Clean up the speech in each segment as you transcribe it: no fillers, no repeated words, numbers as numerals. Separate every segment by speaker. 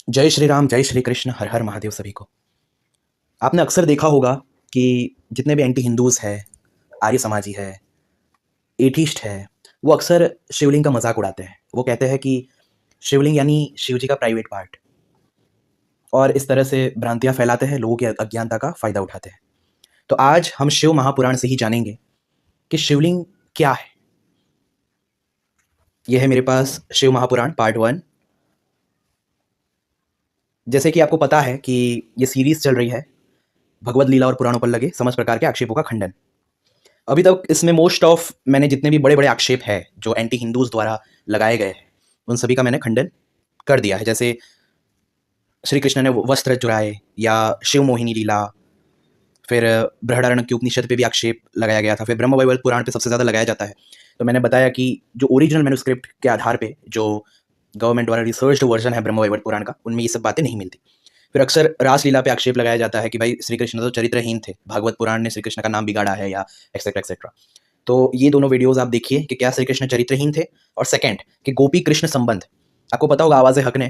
Speaker 1: जय श्री राम, जय श्री कृष्ण, हर हर महादेव सभी को। आपने अक्सर देखा होगा कि जितने भी एंटी हिंदूज़ हैं, आर्य समाजी है, एथिस्ट है, वो अक्सर शिवलिंग का मजाक उड़ाते हैं। वो कहते हैं कि शिवलिंग यानी शिव जी का प्राइवेट पार्ट, और इस तरह से भ्रांतियाँ फैलाते हैं, लोगों की अज्ञानता का फ़ायदा उठाते हैं। तो आज हम शिव महापुराण से ही जानेंगे कि शिवलिंग क्या है। ये है मेरे पास शिव महापुराण पार्ट 1। जैसे कि आपको पता है कि ये सीरीज़ चल रही है, भगवद लीला और पुराणों पर लगे समस्त प्रकार के आक्षेपों का खंडन। अभी तक इसमें मोस्ट ऑफ मैंने जितने भी बड़े बड़े आक्षेप हैं जो एंटी हिंदूज़ द्वारा लगाए गए हैं, उन सभी का मैंने खंडन कर दिया है। जैसे श्री कृष्ण ने वस्त्र चुराए, या शिव मोहिनी लीला, फिर बृहदारण्यक के उपनिषद पे भी आक्षेप लगाया गया था, फिर ब्रह्म वैवर्त पुराण पे सबसे ज़्यादा लगाया जाता है। तो मैंने बताया कि जो ओरिजिनल मैन्युस्क्रिप्ट के आधार पे जो गवर्नमेंट द्वारा रिसर्च्ड वर्जन है ब्रह्म वैवर्त पुराण का, उनमें ये सब बातें नहीं मिलती। फिर अक्सर रासलीला पे आक्षेप लगाया जाता है कि भाई श्री कृष्ण तो चरित्रहीन थे, भागवत पुराण ने श्री कृष्ण का नाम बिगाड़ा है, या एक्सेट्रा एक्सेट्रा। तो ये दोनों वीडियोस आप देखिए कि क्या श्री कृष्ण चरित्रहीन थे, और सेकंड कि गोपी कृष्ण संबंध। आपको पता होगा आवाज़ हक ने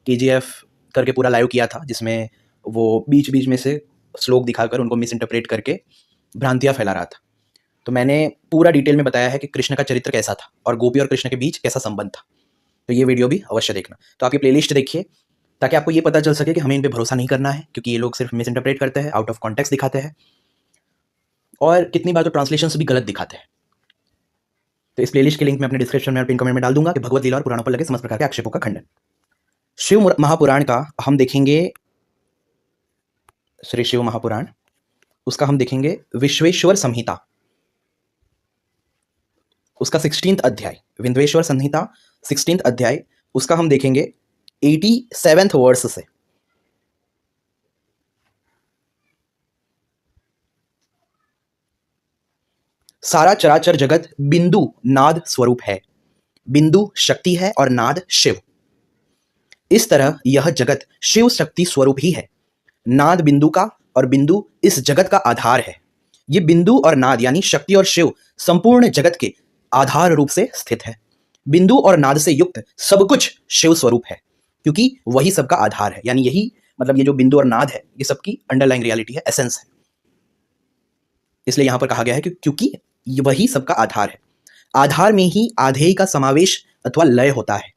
Speaker 1: केजीएफ करके पूरा लाइव किया था, जिसमें वो बीच बीच में से श्लोक दिखाकर उनको मिस इंटरप्रेट करके भ्रांतियाँ फैला रहा था। तो मैंने पूरा डिटेल में बताया है कि कृष्ण का चरित्र कैसा था और गोपी और कृष्ण के बीच कैसा संबंध था। तो ये वीडियो भी अवश्य देखना। तो आप ये प्लेलिस्ट देखिए ताकि आपको ये पता चल सके कि हमें इन पे भरोसा नहीं करना है, क्योंकि ये लोग सिर्फ मिस इंटरप्रेट करते हैं, आउट ऑफ कॉन्टेक्स्ट दिखाते हैं, और कितनी बार तो ट्रांसलेशंस भी गलत दिखाते हैं। तो इस प्लेलिस्ट के लिंक मैं अपने डिस्क्रिप्शन में और पिन कमेंट में डाल दूंगा कि भगवत लीला और पुराणों पर लगे समस्त प्रकार के आक्षेपों का खंडन। शिव महापुराण का हम देखेंगे, श्री शिव महापुराण, उसका हम देखेंगे विश्वेश्वर संहिता, उसका 16th अध्याय, विंध्वेश्वर संहिता 16th अध्याय, उसका हम देखेंगे 87th वर्ष से। सारा चराचर जगत बिंदु नाद स्वरूप है। बिंदु शक्ति है और नाद शिव। इस तरह यह जगत शिव शक्ति स्वरूप ही है। नाद बिंदु का और बिंदु इस जगत का आधार है। ये बिंदु और नाद यानी शक्ति और शिव संपूर्ण जगत के आधार रूप से स्थित है। बिंदु और नाद से युक्त सब कुछ शिव स्वरूप है, क्योंकि वही सबका आधार है। यानी यही मतलब ये जो बिंदु और नाद है, ये सबकी अंडरलाइंग रियलिटी है, एसेंस है। इसलिए यहां पर कहा गया है कि क्योंकि वही सबका आधार है। आधार में ही आधेय का समावेश अथवा लय होता है।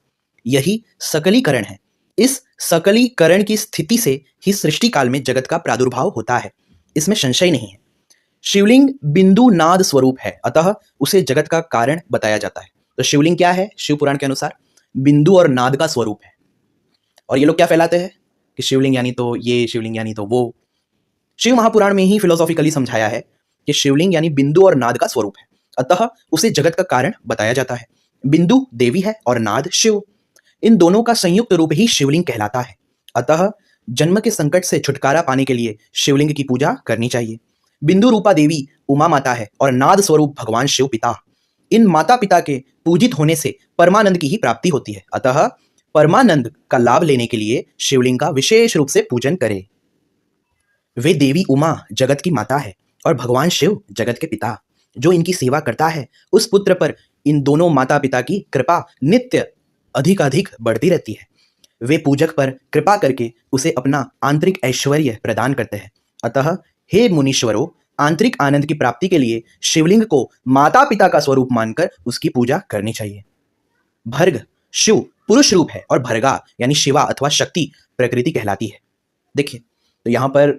Speaker 1: यही सकलीकरण है। इस सकलीकरण की स्थिति से ही सृष्टि काल में जगत का प्रादुर्भाव होता है, इसमें संशय नहीं है। शिवलिंग बिंदु नाद स्वरूप है, अतः उसे जगत का कारण बताया जाता है। तो शिवलिंग क्या है? शिव पुराण के अनुसार बिंदु और नाद का स्वरूप है। और ये लोग क्या फैलाते हैं कि शिवलिंग यानी तो ये, शिवलिंग यानी तो वो। शिव महापुराण में ही फिलोसॉफिकली समझाया है कि शिवलिंग यानी बिंदु और नाद का स्वरूप है, अतः उसे जगत का कारण बताया जाता है। बिंदु देवी है और नाद शिव, इन दोनों का संयुक्त रूप ही शिवलिंग कहलाता है। अतः जन्म के संकट से छुटकारा पाने के लिए शिवलिंग की पूजा करनी चाहिए। बिंदु रूपा देवी उमा माता है और नाद स्वरूप भगवान शिव पिता। इन माता पिता के पूजित होने से परमानंद की ही प्राप्ति होती है, अतः परमानंद का लाभ लेने के लिए शिवलिंग का विशेष रूप से पूजन करें। वे देवी उमा जगत की माता है और भगवान शिव जगत के पिता। जो इनकी सेवा करता है उस पुत्र पर इन दोनों माता पिता की कृपा नित्य अधिक बढ़ती रहती है। वे पूजक पर कृपा करके उसे अपना आंतरिक ऐश्वर्य प्रदान करते हैं। अतः हे मुनीश्वरों, आंतरिक आनंद की प्राप्ति के लिए शिवलिंग को माता पिता का स्वरूप मानकर उसकी पूजा करनी चाहिए। भर्ग शिव पुरुष रूप है और भर्गा यानी शिवा अथवा शक्ति प्रकृति कहलाती है। देखिए, तो यहाँ पर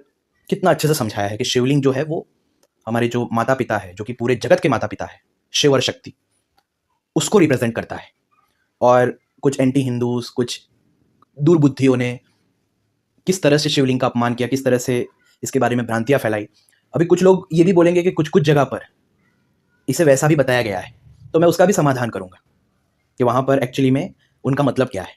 Speaker 1: कितना अच्छे से समझाया है कि शिवलिंग जो है वो हमारे जो माता पिता है, जो कि पूरे जगत के माता पिता है, शिव और शक्ति, उसको रिप्रेजेंट करता है। और कुछ एंटी हिंदूज, कुछ दुर्बुद्धियों ने किस तरह से शिवलिंग का अपमान किया, किस तरह से इसके बारे में भ्रांतियां फैलाई। अभी कुछ लोग ये भी बोलेंगे कि कुछ कुछ जगह पर इसे वैसा भी बताया गया है, तो मैं उसका भी समाधान करूंगा कि वहां पर एक्चुअली में उनका मतलब क्या है।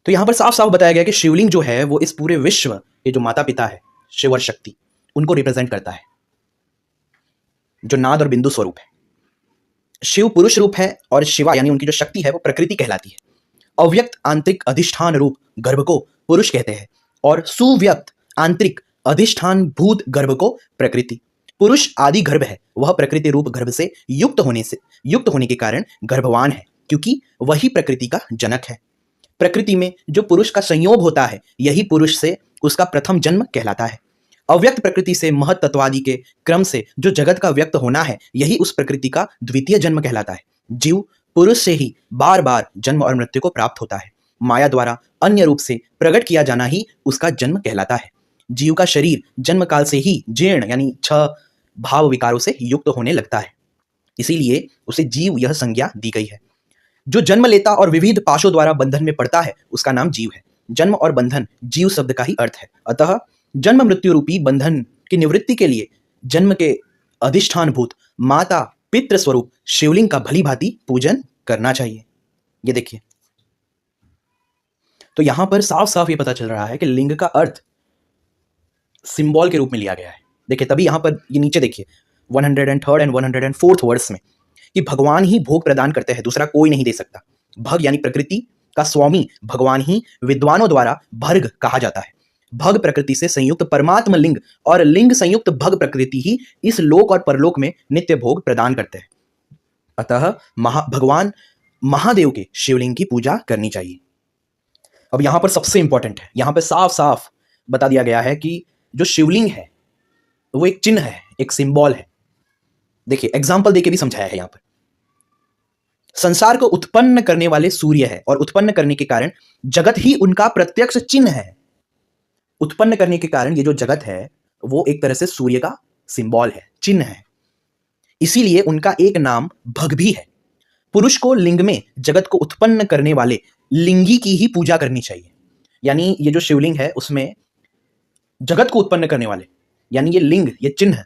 Speaker 1: तो यहां पर साफ साफ बताया गया कि शिवलिंग जो है वो इस पूरे विश्व के जो माता पिता है, शिव और शक्ति, उनको रिप्रेजेंट करता है, जो नाद और बिंदु स्वरूप है। शिव पुरुष रूप है और शिवा यानी उनकी जो शक्ति है वो प्रकृति कहलाती है। अव्यक्त आंतरिक अधिष्ठान रूप गर्भ को पुरुष कहते हैं और सुव्यक्त आंतरिक अधिष्ठान भूत गर्भ को प्रकृति। पुरुष आदि गर्भ है, वह प्रकृति रूप गर्भ से युक्त होने के कारण गर्भवान है, क्योंकि वही प्रकृति का जनक है। प्रकृति में जो पुरुष का संयोग होता है यही पुरुष से उसका प्रथम जन्म कहलाता है। अव्यक्त प्रकृति से महत तत्वादि के क्रम से जो जगत का व्यक्त होना है यही उस प्रकृति का द्वितीय जन्म कहलाता है। जीव पुरुष से ही बार बार जन्म और मृत्यु को प्राप्त होता है। माया द्वारा अन्य रूप से प्रकट किया जाना ही उसका जन्म कहलाता है। जीव का शरीर जन्म काल से ही जीर्ण यानी 6 भाव विकारों से युक्त होने लगता है, इसीलिए उसे जीव यह संज्ञा दी गई है। जो जन्म लेता और विविध पाशों द्वारा बंधन में पड़ता है उसका नाम जीव है। जन्म और बंधन जीव शब्द का ही अर्थ है। अतः जन्म मृत्यु रूपी बंधन की निवृत्ति के लिए जन्म के अधिष्ठान भूत माता पितृ स्वरूप शिवलिंग का भली भांति पूजन करना चाहिए। ये देखिए, तो यहां पर साफ साफ ये पता चल रहा है कि लिंग का अर्थ सिंबल के रूप में लिया गया है। देखिए, तभी यहां पर ये नीचे देखिए 103rd एंड 104th वर्ड्स में कि भगवान ही भोग प्रदान करते हैं, दूसरा कोई नहीं दे सकता। भग यानी प्रकृति का स्वामी भगवान ही विद्वानों द्वारा भर्ग कहा जाता है। भग प्रकृति से संयुक्त परमात्म लिंग और लिंग संयुक्त भग प्रकृति ही इस लोक और परलोक में नित्य भोग प्रदान करते हैं। अतः भगवान महादेव के शिवलिंग की पूजा करनी चाहिए। अब यहां पर सबसे इंपॉर्टेंट है, यहां पर साफ साफ बता दिया गया है कि जो शिवलिंग है वो एक चिन्ह है, एक सिंबल है। देखिए, एग्जाम्पल देके भी समझाया है यहां पर। संसार को उत्पन्न करने वाले सूर्य है और उत्पन्न करने के कारण जगत ही उनका प्रत्यक्ष चिन्ह है। उत्पन्न करने के कारण ये जो जगत है वो एक तरह से सूर्य का सिंबल है, चिन्ह है, इसीलिए उनका एक नाम भग भी है। पुरुष को लिंग में जगत को उत्पन्न करने वाले लिंगी की ही पूजा करनी चाहिए। यानी ये जो शिवलिंग है उसमें जगत को उत्पन्न करने वाले यानी ये लिंग, ये चिन्ह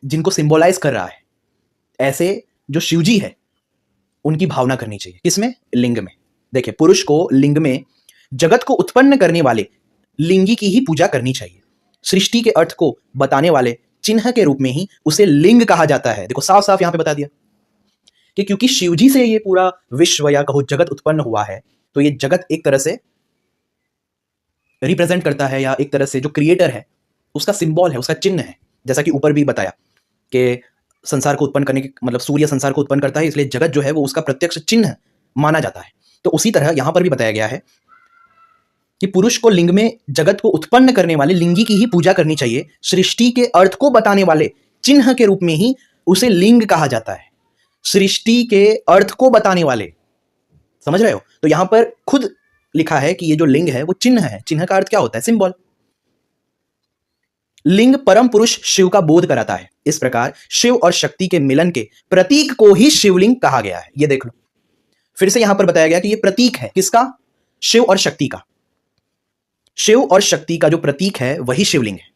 Speaker 1: जिनको सिंबलाइज कर रहा है, ऐसे जो शिवजी है उनकी भावना करनी चाहिए। किसमें? लिंग में। देखिए, पुरुष को लिंग में जगत को उत्पन्न करने वाले लिंगी की ही पूजा करनी चाहिए। सृष्टि के अर्थ को बताने वाले चिन्ह के रूप में ही उसे लिंग कहा जाता है। देखो, साफ साफ यहां पे बता दिया कि क्योंकि शिवजी से ये पूरा विश्व या कहो जगत उत्पन्न हुआ है, तो ये जगत एक तरह से रिप्रेजेंट करता है या एक तरह से जो क्रिएटर है उसका सिंबल है, उसका चिन्ह है। जैसा कि ऊपर भी बताया कि संसार को उत्पन्न करने के मतलब सूर्य संसार को उत्पन्न करता है, इसलिए जगत जो है वो उसका प्रत्यक्ष चिन्ह माना जाता है। तो उसी तरह यहां पर भी बताया गया है कि पुरुष को लिंग में जगत को उत्पन्न करने वाले लिंगी की ही पूजा करनी चाहिए। सृष्टि के अर्थ को बताने वाले चिन्ह के रूप में ही उसे लिंग कहा जाता है। सृष्टि के अर्थ को बताने वाले, समझ रहे हो? तो यहां पर खुद लिखा है कि ये जो लिंग है वो चिन्ह है। चिन्ह का अर्थ क्या होता है? सिंबल। लिंग परम पुरुष शिव का बोध कराता है। इस प्रकार शिव और शक्ति के मिलन के प्रतीक को ही शिवलिंग कहा गया है। ये देख लो, फिर से यहां पर बताया गया कि ये प्रतीक है। किसका? शिव और शक्ति का। शिव और शक्ति का जो प्रतीक है वही शिवलिंग है।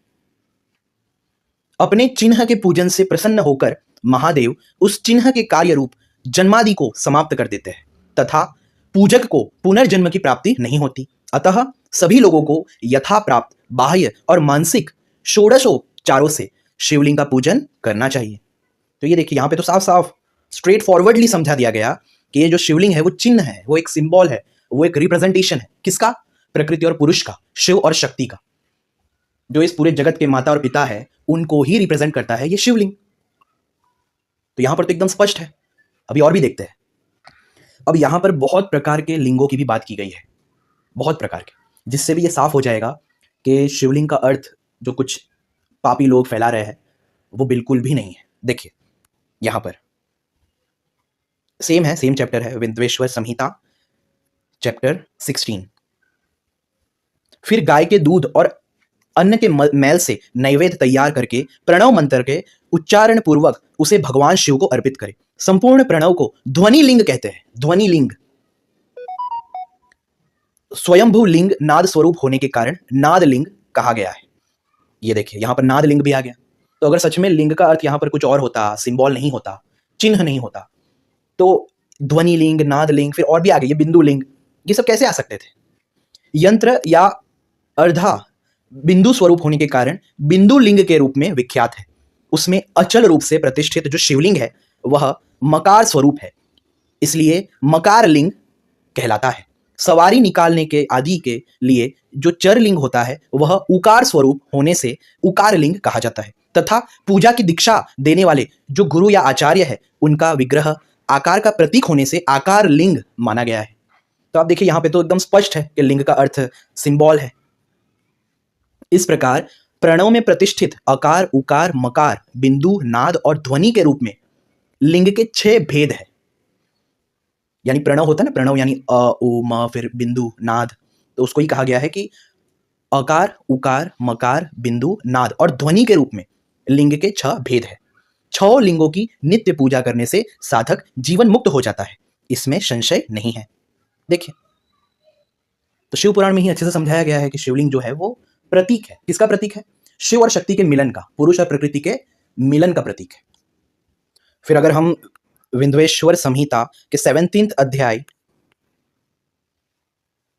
Speaker 1: अपने चिन्ह के पूजन से प्रसन्न होकर महादेव उस चिन्ह के कार्य रूप जन्मादि को समाप्त कर देते हैं तथा पूजक को पुनर्जन्म की प्राप्ति नहीं होती। अतः सभी लोगों को यथा प्राप्त बाह्य और मानसिक षोडशोपचारों से शिवलिंग का पूजन करना चाहिए। तो ये देखिए, यहां पे तो साफ साफ स्ट्रेट फॉरवर्डली समझा दिया गया कि ये जो शिवलिंग है वो चिन्ह है, वो एक सिंबल है, वो एक रिप्रेजेंटेशन है। किसका? प्रकृति और पुरुष का, शिव और शक्ति का। जो इस पूरे जगत के माता और पिता है उनको ही रिप्रेजेंट करता है ये शिवलिंग। तो यहां पर तो एकदम स्पष्ट है। अभी और भी देखते हैं। अब यहां पर बहुत प्रकार के लिंगों की भी बात की गई है, बहुत प्रकार के, जिससे भी ये साफ हो जाएगा कि शिवलिंग का अर्थ जो कुछ पापी लोग फैला रहे हैं वो बिल्कुल भी नहीं है। देखिए, यहां पर सेम है, सेम चैप्टर है, विंध्येश्वर संहिता चैप्टर 16। फिर गाय के दूध और अन्न के मैल से नैवेद्य तैयार करके प्रणव मंत्र के उच्चारण पूर्वक उसे भगवान शिव को अर्पित करे। संपूर्ण प्रणव को ध्वनि लिंग कहते हैं। ध्वनि लिंग स्वयंभू लिंग नाद स्वरूप होने के कारण नाद लिंग कहा गया है। ये देखिए, यहां पर नाद लिंग भी आ गया। तो अगर सच में लिंग का अर्थ यहां पर कुछ और होता, सिंबल नहीं होता, चिन्ह नहीं होता, तो ध्वनि लिंग, नाद लिंग, फिर और भी आगे ये बिंदु लिंग, ये सब कैसे आ सकते थे? यंत्र या अर्धा बिंदु स्वरूप होने के कारण बिंदु लिंग के रूप में विख्यात है। उसमें अचल रूप से प्रतिष्ठित जो शिवलिंग है वह मकार स्वरूप है, इसलिए मकार लिंग कहलाता है। सवारी निकालने के आदि के लिए जो चर लिंग होता है वह उकार स्वरूप होने से उकार लिंग कहा जाता है तथा पूजा की दीक्षा देने वाले जो गुरु या आचार्य है उनका विग्रह आकार का प्रतीक होने से आकार लिंग माना गया है। तो आप देखिए यहाँ पे तो एकदम स्पष्ट है कि लिंग का अर्थ सिंबल है। इस प्रकार प्रणव में प्रतिष्ठित अकार, उकार, मकार, बिंदु, नाद और ध्वनि के रूप में लिंग के 6 भेद है। यानी प्रणव होता है ना, प्रणव यानी अ, उ, म, फिर बिंदु, नाद, तो उसको ही कहा गया है कि अकार, उकार, मकार, बिंदु, नाद और ध्वनि के रूप में लिंग के 6 भेद है। 6 लिंगों की नित्य पूजा करने से साधक जीवन मुक्त हो जाता है, इसमें संशय नहीं है। देखिए, तो शिव पुराण में ही अच्छे से समझाया गया है कि शिवलिंग जो है वो प्रतीक है। किसका प्रतीक है? शिव और शक्ति के मिलन का, पुरुष और प्रकृति के मिलन का प्रतीक है। फिर अगर हम विंध्येश्वर संहिता के 17th अध्याय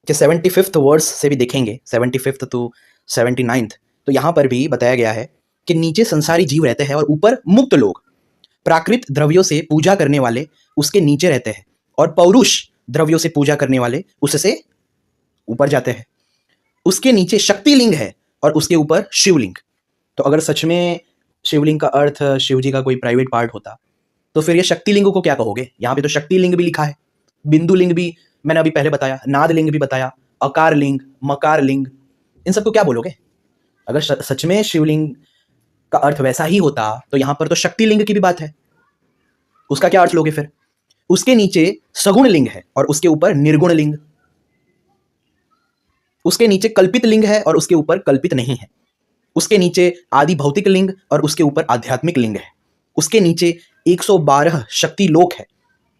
Speaker 1: के 75th वर्स से भी देखेंगे, 75th to 79th, तो यहां पर भी बताया गया है कि नीचे संसारी जीव रहते हैं और ऊपर मुक्त लोग। प्राकृत द्रव्यों से पूजा करने वाले उसके नीचे रहते हैं और पौरुष द्रव्यों से पूजा करने वाले उससे ऊपर जाते हैं। उसके नीचे शक्तिलिंग है और उसके ऊपर शिवलिंग। तो अगर सच में शिवलिंग का अर्थ शिव जी का कोई प्राइवेट पार्ट होता तो फिर ये शक्तिलिंग को क्या कहोगे? यहाँ पे तो शक्तिलिंग भी लिखा है, बिंदु लिंग भी मैंने अभी पहले बताया, नाद लिंग भी बताया, अकार लिंग, मकार लिंग, इन सबको क्या बोलोगे? अगर सच में शिवलिंग का अर्थ वैसा ही होता तो यहाँ पर तो शक्तिलिंग की भी बात है, उसका क्या अर्थ लोगे फिर? उसके नीचे सगुण लिंग है और उसके ऊपर निर्गुण लिंग, उसके नीचे कल्पित लिंग है और उसके ऊपर कल्पित नहीं है, उसके नीचे आदि भौतिक लिंग और उसके ऊपर आध्यात्मिक लिंग है, उसके नीचे 112 शक्ति लोक है,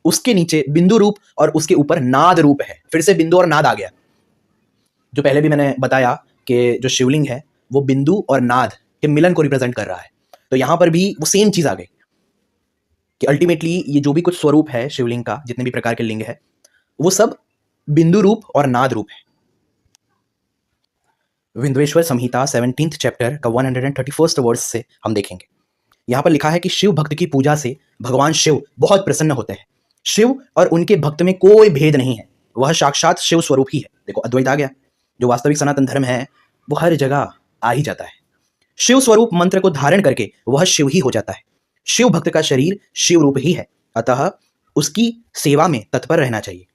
Speaker 1: उसके नीचे बिंदु रूप और उसके ऊपर नाद रूप है। फिर से बिंदु और नाद आ गया, जो पहले भी मैंने बताया कि जो शिवलिंग है वो बिंदु और नाद के मिलन को रिप्रेजेंट कर रहा है। तो यहां पर भी वो सेम चीज आ गई कि अल्टीमेटली ये जो भी कुछ स्वरूप है शिवलिंग का, जितने भी प्रकार के लिंग है, वो सब बिंदु रूप और नाद रूप है। विंध्येश्वर संहिता 17th चैप्टर का 131st वर्स से हम देखेंगे। यहां पर लिखा है कि शिव भक्त की पूजा से भगवान शिव बहुत प्रसन्न होते हैं। शिव और उनके भक्त में कोई भेद नहीं है, वह साक्षात शिव स्वरूप ही है। देखो, अद्वैत आ गया। जो वास्तविक सनातन धर्म है वो हर जगह आ ही जाता है। शिव स्वरूप मंत्र को धारण करके वह शिव ही हो जाता है। शिव भक्त का शरीर शिव रूप ही है, अतः उसकी सेवा में तत्पर रहना चाहिए।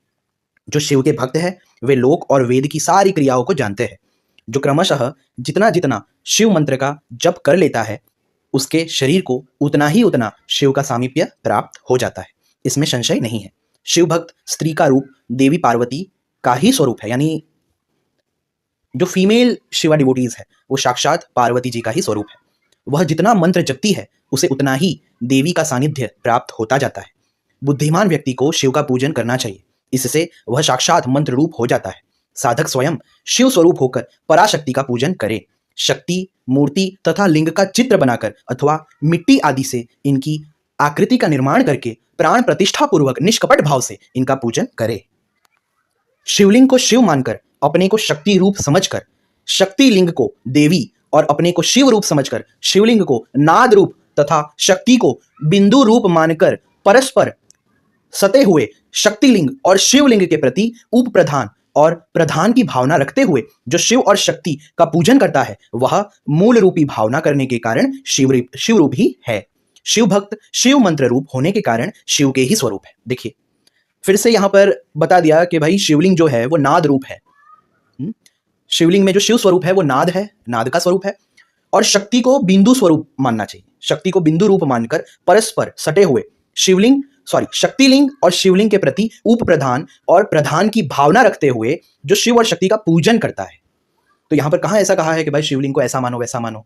Speaker 1: जो शिव के भक्त है वे लोक और वेद की सारी क्रियाओं को जानते हैं। जो क्रमशः जितना जितना शिव मंत्र का जप कर लेता है उसके शरीर को उतना शिव का सामीप्य प्राप्त हो जाता है, इसमें संशय नहीं है। शिव भक्त स्त्री का रूप देवी पार्वती का ही स्वरूप है, यानी जो फीमेल शिवा डिवोटीज है वो साक्षात पार्वती जी का ही स्वरूप है। वह जितना मंत्र जपती है उसे उतना ही देवी का सानिध्य प्राप्त होता जाता है। बुद्धिमान व्यक्ति को शिव का पूजन करना चाहिए, इससे वह साक्षात मंत्र रूप हो जाता है। साधक स्वयं शिव स्वरूप होकर पराशक्ति का पूजन करे। शक्ति, मूर्ति तथा लिंग का चित्र बनाकर अथवा मिट्टी आदि से इनकी आकृति का निर्माण करके प्राण प्रतिष्ठा पूर्वक निष्कपट भाव से इनका पूजन करे। शिवलिंग को शिव मानकर अपने को शक्ति रूप समझकर शक्ति लिंग को देवी और अपने को शिव रूप समझकर शिवलिंग को नाद रूप तथा शक्ति को बिंदु रूप मानकर परस्पर सते हुए शक्तिलिंग और शिवलिंग के प्रति उप प्रधान और प्रधान की भावना रखते हुए जो शिव और शक्ति का पूजन करता है वह मूल रूपी भावना करने के कारण शिव रूप ही है। शिव भक्त शिव मंत्र रूप होने के कारण शिव के ही स्वरूप है। देखिए, फिर से यहां पर बता दिया कि भाई शिवलिंग जो है वो नाद रूप है। शिवलिंग में जो शिव स्वरूप है वो नाद है, नाद का स्वरूप है। और शक्ति को बिंदु स्वरूप मानना चाहिए, शक्ति को बिंदु रूप मानकर परस्पर सटे हुए शक्तिलिंग और शिवलिंग के प्रति उप प्रधान और प्रधान की भावना रखते हुए जो शिव और शक्ति का पूजन करता है। तो यहां पर कहां ऐसा कहा है कि भाई शिवलिंग को ऐसा मानो वैसा मानो?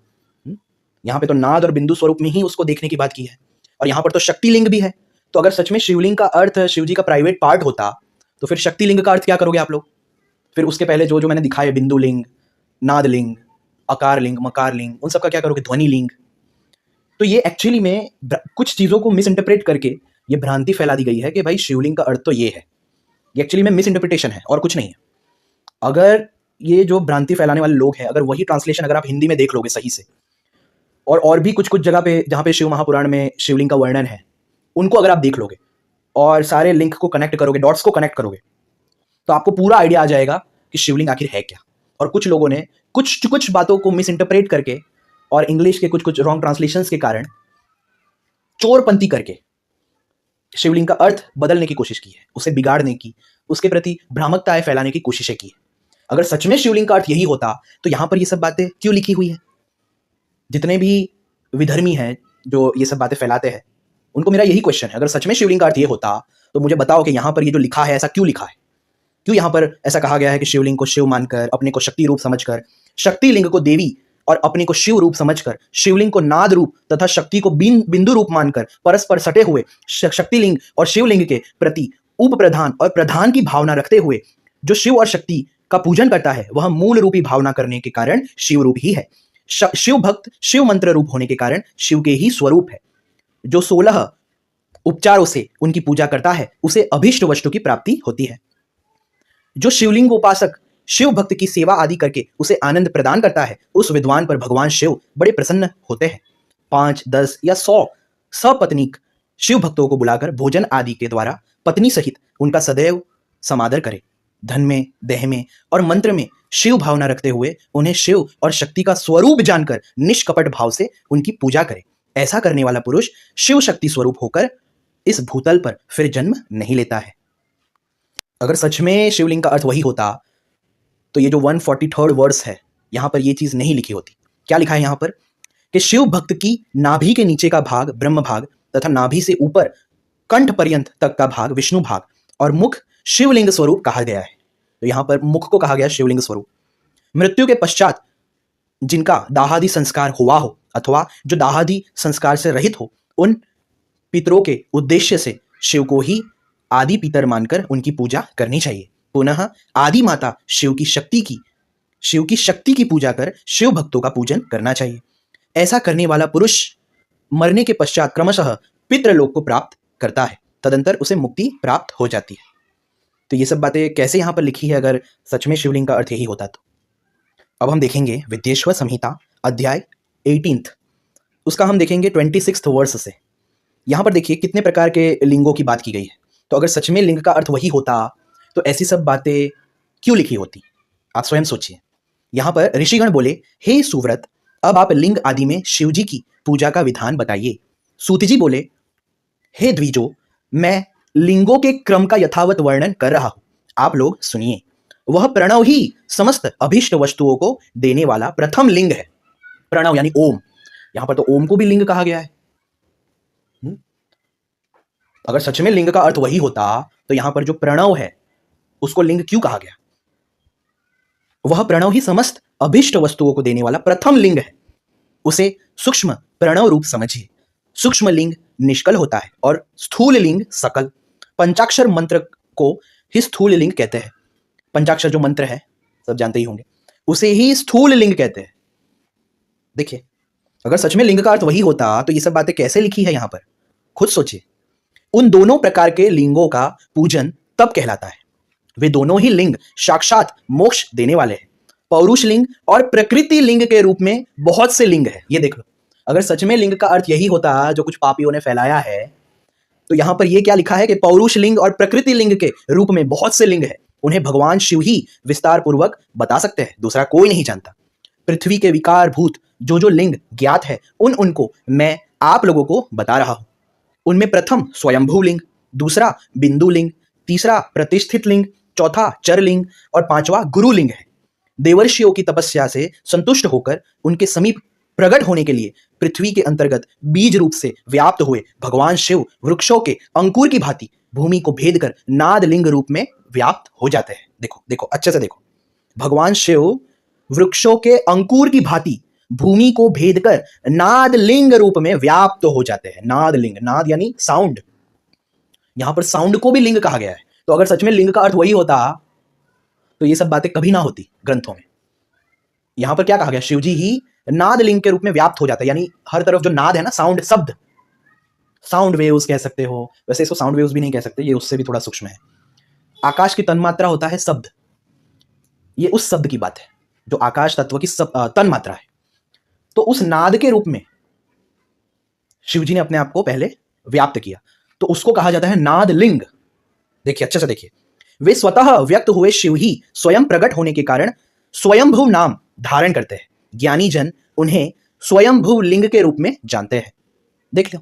Speaker 1: यहां पे तो नाद और बिंदु स्वरूप में ही उसको देखने की बात की है, और यहां पर तो शक्तिलिंग भी है। तो अगर सच में शिवलिंग का अर्थ शिव जी का प्राइवेट पार्ट होता तो फिर शक्तिलिंग का अर्थ क्या करोगे आप लोग? फिर उसके पहले जो जो मैंने दिखाए, बिंदु लिंग, नाद लिंग, अकार लिंग, मकार लिंग, उन सबका क्या करोगे? ध्वनि लिंग। तो ये एक्चुअली में कुछ चीजों को मिस इंटरप्रेट करके ये भ्रांति फैला दी गई है कि भाई शिवलिंग का अर्थ तो ये है। ये एक्चुअली में मिस इंटरप्रिटेशन है और कुछ नहीं है। अगर ये जो भ्रांति फैलाने वाले लोग हैं, अगर वही ट्रांसलेशन अगर आप हिंदी में देख लोगे सही से, और भी कुछ कुछ जगह पे जहाँ पे शिव महापुराण में शिवलिंग का वर्णन है उनको अगर आप देख लोगे और सारे लिंक को कनेक्ट करोगे, डॉट्स को कनेक्ट करोगे, तो आपको पूरा आइडिया आ जाएगा कि शिवलिंग आखिर है क्या। और कुछ लोगों ने कुछ बातों को मिस इंटरप्रेट करके और इंग्लिश के कुछ रॉन्ग ट्रांसलेशंस के कारण चोरपंथी करके शिवलिंग का अर्थ बदलने की कोशिश की है, उसे बिगाड़ने की, उसके प्रति भ्रामकताएं फैलाने की कोशिशें की है। अगर सच में शिवलिंग का अर्थ यही होता तो यहां पर ये सब बातें क्यों लिखी हुई है? जितने भी विधर्मी हैं जो ये सब बातें फैलाते हैं, उनको मेरा यही क्वेश्चन है, अगर सच में शिवलिंग का अर्थ ये होता तो मुझे बताओ कि यहां पर ये जो लिखा है ऐसा क्यों लिखा है? क्यों यहां पर ऐसा कहा गया है कि शिवलिंग को शिव मानकर, अपने को शक्ति रूप समझकर, शक्ति लिंग को देवी और अपने को शिव रूप समझकर, शिवलिंग को नाद रूप तथा शक्ति को बिंदु रूप मानकर परस्पर सटे हुए शक्तिलिंग और शिवलिंग के प्रति उप प्रधान और प्रधान की भावना रखते हुए जो शिव और शक्ति का पूजन करता है वह मूल रूपी भावना करने के कारण शिव रूप ही है। शिव भक्त शिव मंत्र रूप होने के कारण शिव के ही स्वरूप है। जो 16 उपचारों से उनकी पूजा करता है उसे अभीष्ट वस्तु की प्राप्ति होती है। जो शिवलिंग उपासक शिव भक्त की सेवा आदि करके उसे आनंद प्रदान करता है उस विद्वान पर भगवान शिव बड़े प्रसन्न होते हैं। 5, 10 या 100 सपत्नीक शिव भक्तों को बुलाकर भोजन आदि के द्वारा पत्नी सहित उनका सदैव समादर करे। धन में, देह में और मंत्र में शिव भावना रखते हुए उन्हें शिव और शक्ति का स्वरूप जानकर निष्कपट भाव से उनकी पूजा करे। ऐसा करने वाला पुरुष शिव शक्ति स्वरूप होकर इस भूतल पर फिर जन्म नहीं लेता है। अगर सच में शिवलिंग का अर्थ वही होता तो ये जो 143rd वर्स है यहां पर ये चीज नहीं लिखी होती। क्या लिखा है यहां पर कि शिव भक्त की नाभि के नीचे का भाग ब्रह्म भाग तथा नाभि से ऊपर कंठ पर्यंत तक का भाग विष्णु भाग और मुख शिवलिंग स्वरूप कहा गया है। तो यहां पर मुख को कहा गया शिवलिंग स्वरूप। मृत्यु के पश्चात जिनका दाहादि संस्कार हुआ हो अथवा जो दाहादि संस्कार से रहित हो उन पितरों के उद्देश्य से शिव को ही आदि पितर मानकर उनकी पूजा करनी चाहिए। पुनः आदि माता शिव की शक्ति की पूजा कर शिव भक्तों का पूजन करना चाहिए। ऐसा करने वाला पुरुष मरने के पश्चात क्रमशः पितृलोक को प्राप्त करता है, तदंतर उसे मुक्ति प्राप्त हो जाती है। तो ये सब बातें कैसे यहाँ पर लिखी है अगर सच में शिवलिंग का अर्थ यही होता तो? अब हम देखेंगे विद्येश्वर संहिता अध्याय 18 उसका हम देखेंगे 26th वर्स से। यहाँ पर देखिए कितने प्रकार के लिंगों की बात की गई है। तो अगर सच में लिंग का अर्थ वही होता तो ऐसी सब बातें क्यों लिखी होती? आप स्वयं सोचिए। यहाँ पर ऋषिगण बोले, हे सुव्रत, अब आप लिंग आदि में शिव जी की पूजा का विधान बताइए। सूत जी बोले, हे द्विजो, मैं लिंगों के क्रम का यथावत वर्णन कर रहा हूं, आप लोग सुनिए। वह प्रणव ही समस्त अभीष्ट वस्तुओं को देने वाला प्रथम लिंग है। प्रणव यानी ओम, यहां पर तो ओम को भी लिंग कहा गया है। अगर सच में लिंग का अर्थ वही होता तो यहां पर जो प्रणव है उसको लिंग क्यों कहा गया? वह प्रणव ही समस्त अभीष्ट वस्तुओं को देने वाला प्रथम लिंग है। उसे सूक्ष्म प्रणव रूप समझिए। सूक्ष्म लिंग निष्कल होता है और स्थूल लिंग सकल। पंचाक्षर मंत्र को ही स्थूल लिंग कहते हैं। पंचाक्षर जो मंत्र है सब जानते ही होंगे, उसे ही स्थूल लिंग कहते हैं। देखिए, अगर सच में लिंग का अर्थ वही होता तो ये सब बातें कैसे लिखी है यहां पर? खुद सोचिए। उन दोनों प्रकार के लिंगों का पूजन तब कहलाता है। वे दोनों ही लिंग साक्षात मोक्ष देने वाले हैं। पौरुष लिंग और प्रकृति लिंग के रूप में बहुत से लिंग है। ये देख लो, अगर सच में लिंग का अर्थ यही होता जो कुछ पापियों ने फैलाया है तो यहां पर ये क्या लिखा है कि पौरुष लिंग और प्रकृति लिंग के रूप में बहुत से लिंग है। उन्हें भगवान शिव ही विस्तार पूर्वक बता सकते हैं, दूसरा कोई नहीं जानता। पृथ्वी के विकार भूत जो जो लिंग ज्ञात है उनको मैं आप लोगों को बता रहा हूं। उनमें प्रथम स्वयंभू लिंग, दूसरा बिंदु लिंग, तीसरा प्रतिष्ठित लिंग, चौथा चर लिंग और पांचवा गुरु लिंग है। देवर्षियों की तपस्या से संतुष्ट होकर उनके समीप प्रकट होने के लिए पृथ्वी के अंतर्गत बीज रूप से व्याप्त हुए भगवान शिव वृक्षों के अंकुर की भांति भूमि को भेद कर नाद लिंग रूप में व्याप्त हो जाते हैं। देखो देखो अच्छे से देखो, भगवान शिव वृक्षों के अंकुर की भांति भूमि को भेद कर नाद लिंग रूप में व्याप्त हो जाते हैं। नाद लिंग, नाद यानी साउंड, यहां पर साउंड को भी लिंग कहा गया है। तो अगर सच में लिंग का अर्थ वही होता तो ये सब बातें कभी ना होती ग्रंथों में। यहां पर क्या कहा गया? शिवजी ही नाद लिंग के रूप में व्याप्त हो जाता है, यानी हर तरफ जो नाद है ना, साउंड, शब्द, साउंड वेव्स कह सकते हो। वैसे इसको साउंड वेव्स भी नहीं कह सकते, ये उससे भी थोड़ा सूक्ष्म है। आकाश की तन्मात्रा होता है शब्द, ये उस शब्द की बात है जो आकाश तत्व की तन्मात्रा है। तो उस नाद के रूप में शिवजी ने अपने आप को पहले व्याप्त किया, तो उसको कहा जाता है नाद लिंग। देखिए अच्छे से देखिए, वे स्वतः व्यक्त हुए शिव ही स्वयं प्रकट होने के कारण स्वयंभू नाम धारण करते हैं। ज्ञानी जन उन्हें स्वयंभू लिंग के रूप में जानते हैं। देख लो,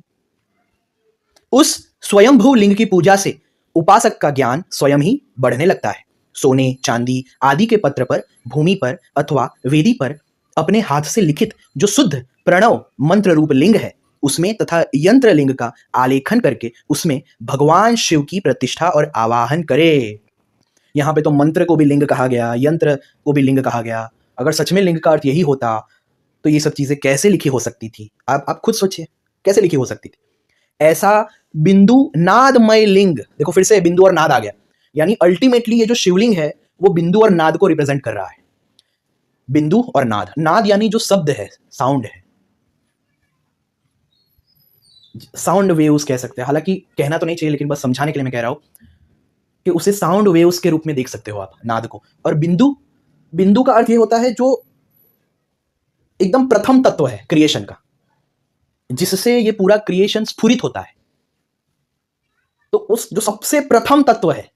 Speaker 1: उस स्वयंभू लिंग की पूजा से उपासक का ज्ञान स्वयं ही बढ़ने लगता है। सोने, चांदी आदि के पत्र पर, भूमि पर अथवा वेदी पर अपने हाथ से लिखित जो शुद्ध प्रणव मंत्र रूप लिंग है, उसमें तथा यंत्र लिंग का आलेखन करके उसमें भगवान शिव की प्रतिष्ठा और आवाहन करे। यहाँ पे तो मंत्र को भी लिंग कहा गया, यंत्र को भी लिंग कहा गया। अगर सच में लिंग का अर्थ यही होता तो ये सब चीजें कैसे लिखी हो सकती थी? आप खुद सोचिए, कैसे लिखी हो सकती थी? ऐसा बिंदु नादमय लिंग, देखो फिर से बिंदु और नाद आ गया, यानी अल्टीमेटली ये जो शिवलिंग है वो बिंदु और नाद को रिप्रेजेंट कर रहा है। बिंदु और नाद, नाद यानी जो शब्द है, साउंड है, साउंड वेव्स कह सकते हैं। हालांकि कहना तो नहीं चाहिए, लेकिन बस समझाने के लिए मैं कह रहा हूं कि उसे साउंड वेव्स के रूप में देख सकते हो आप नाद को। और बिंदु, बिंदु का अर्थ ये होता है जो एकदम प्रथम तत्व है क्रिएशन का, जिससे ये पूरा क्रिएशन स्फुरित होता है। तो उस जो सबसे प्रथम तत्व है,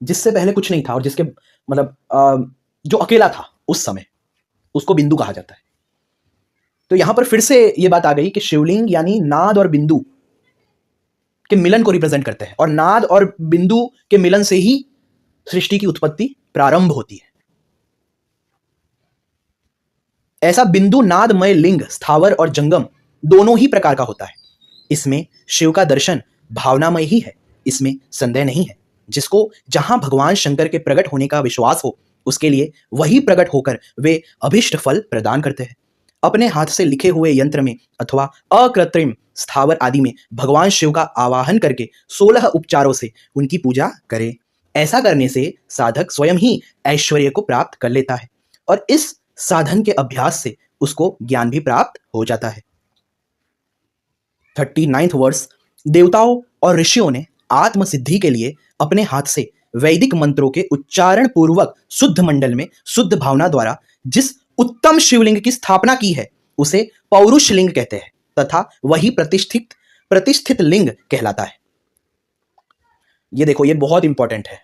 Speaker 1: जिससे पहले कुछ नहीं था और जिसके मतलब जो अकेला था उस समय, उसको बिंदु कहा जाता है। तो यहां पर फिर से ये बात आ गई कि शिवलिंग यानी नाद और बिंदु के मिलन को रिप्रेजेंट करते हैं, और नाद और बिंदु के मिलन से ही सृष्टि की उत्पत्ति प्रारंभ होती है। ऐसा बिंदु नादमय लिंग स्थावर और जंगम दोनों ही प्रकार का होता है। इसमें शिव का दर्शन भावनामय ही है, इसमें संदेह नहीं है। जिसको जहां भगवान शंकर के प्रकट होने का विश्वास हो, उसके लिए वही प्रकट होकर वे अभिष्ट फल प्रदान करते हैं। अपने हाथ से लिखे हुए यंत्र में अथवा अकृत्रिम स्थावर आदि में भगवान शिव का आवाहन करके 16 उपचारों से उनकी पूजा करे। ऐसा करने से साधक स्वयं ही ऐश्वर्य को प्राप्त कर लेता है, और इस साधन के अभ्यास से उसको ज्ञान भी प्राप्त हो जाता है। 39वां वर्ष, देवताओं और ऋषियों ने आत्म सिद्धि के लिए अपने हाथ से वैदिक मंत्रों के उच्चारण पूर्वक शुद्ध मंडल में शुद्ध भावना द्वारा जिस उत्तम शिवलिंग की स्थापना की है, उसे पौरुष लिंग कहते हैं, तथा वही प्रतिष्ठित लिंग कहलाता है। ये देखो, ये बहुत इंपॉर्टेंट है।